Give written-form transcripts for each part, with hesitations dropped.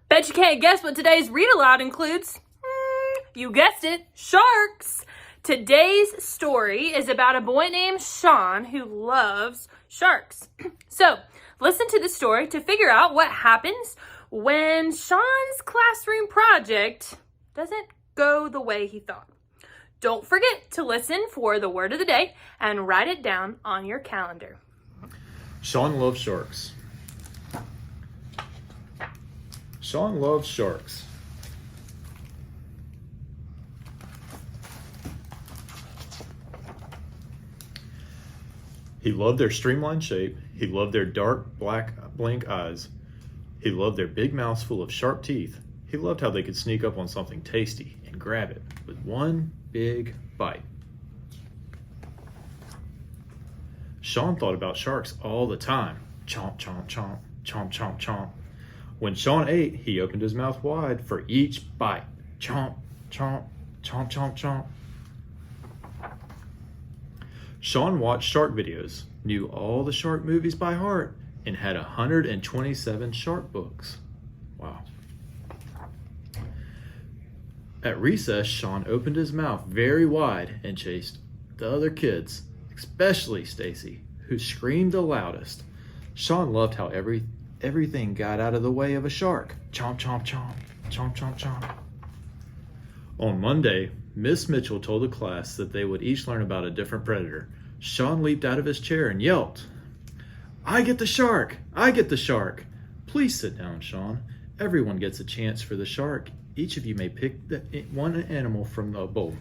Bet you can't guess what today's read aloud includes. You guessed it, sharks. Today's story is about a boy named Sean who loves sharks. So listen to the story to figure out what happens when Sean's classroom project doesn't go the way he thought. Don't forget to listen for the word of the day and write it down on your calendar. Sean loves sharks. Sean loves sharks. He loved their streamlined shape. He loved their dark black blank eyes. He loved their big mouths full of sharp teeth. He loved how they could sneak up on something tasty and grab it with one big bite. Sean thought about sharks all the time. Chomp, chomp, chomp, chomp, chomp, chomp. When Sean ate, he opened his mouth wide for each bite. Chomp, chomp, chomp, chomp, chomp. Sean watched shark videos, knew all the shark movies by heart, and had 127 shark books. Wow. At recess, Sean opened his mouth very wide and chased the other kids, especially Stacy, who screamed the loudest. Sean loved how everything got out of the way of a shark. Chomp, chomp, chomp, chomp, chomp, chomp. On Monday, Miss Mitchell told the class that they would each learn about a different predator. Sean leaped out of his chair and yelped, "I get the shark! I get the shark!" "Please sit down, Sean. Everyone gets a chance for the shark. Each of you may pick one animal from the bowl."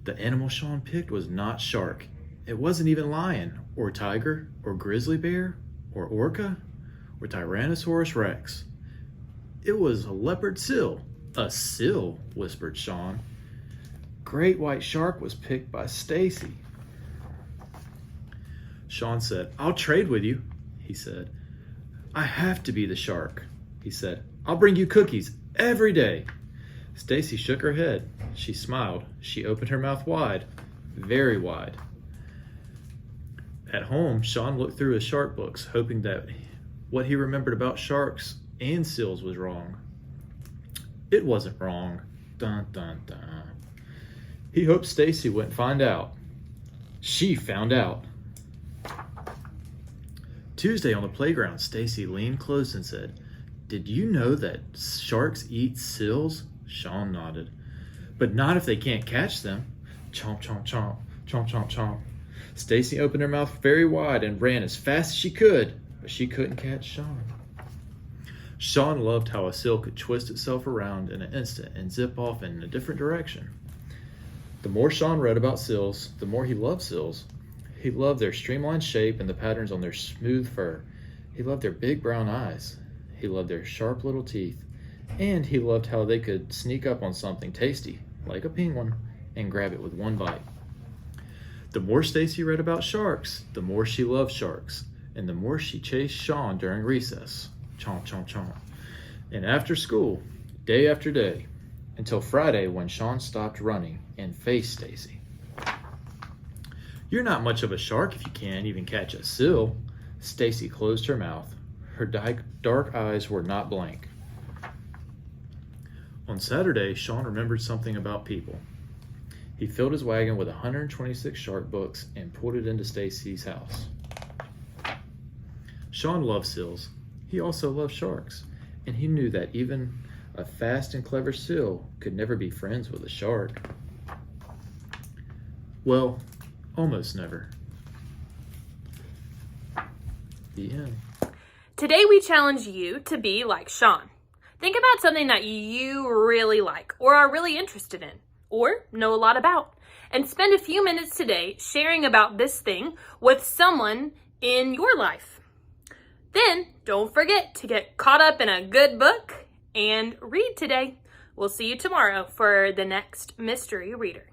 The animal Sean picked was not shark. It wasn't even lion, or tiger, or grizzly bear, or orca, or Tyrannosaurus Rex. It was a leopard seal. "A seal," whispered Sean. "Great white shark was picked by Stacy." Sean said, "I'll trade with you," he said. "I have to be the shark," he said. "I'll bring you cookies every day." Stacy shook her head. She smiled. She opened her mouth wide, very wide. At home, Sean looked through his shark books, hoping that what he remembered about sharks and seals was wrong. It wasn't wrong. Dun, dun, dun. He hoped Stacy wouldn't find out. She found out. Tuesday on the playground, Stacy leaned close and said, "Did you know that sharks eat seals?" Sean nodded. "But not if they can't catch them." Chomp, chomp, chomp, chomp, chomp, chomp. Stacy opened her mouth very wide and ran as fast as she could, but she couldn't catch Sean. Sean loved how a seal could twist itself around in an instant and zip off in a different direction. The more Sean read about seals, the more he loved seals. He loved their streamlined shape and the patterns on their smooth fur. He loved their big brown eyes. He loved their sharp little teeth. And he loved how they could sneak up on something tasty, like a penguin, and grab it with one bite. The more Stacy read about sharks, the more she loved sharks, and the more she chased Sean during recess. Chomp, chomp, chomp. And after school, day after day, until Friday when Sean stopped running and faced Stacy. "You're not much of a shark if you can't even catch a seal." Stacy closed her mouth. Her dark eyes were not blank. On Saturday, Sean remembered something about people. He filled his wagon with 126 shark books and pulled it into Stacy's house. Sean loved seals. He also loved sharks, and he knew that even a fast and clever seal could never be friends with a shark. Well, almost never. The end. Today we challenge you to be like Sean. Think about something that you really like or are really interested in or know a lot about, and spend a few minutes today sharing about this thing with someone in your life. Then don't forget to get caught up in a good book and read today. We'll see you tomorrow for the next Mystery Reader.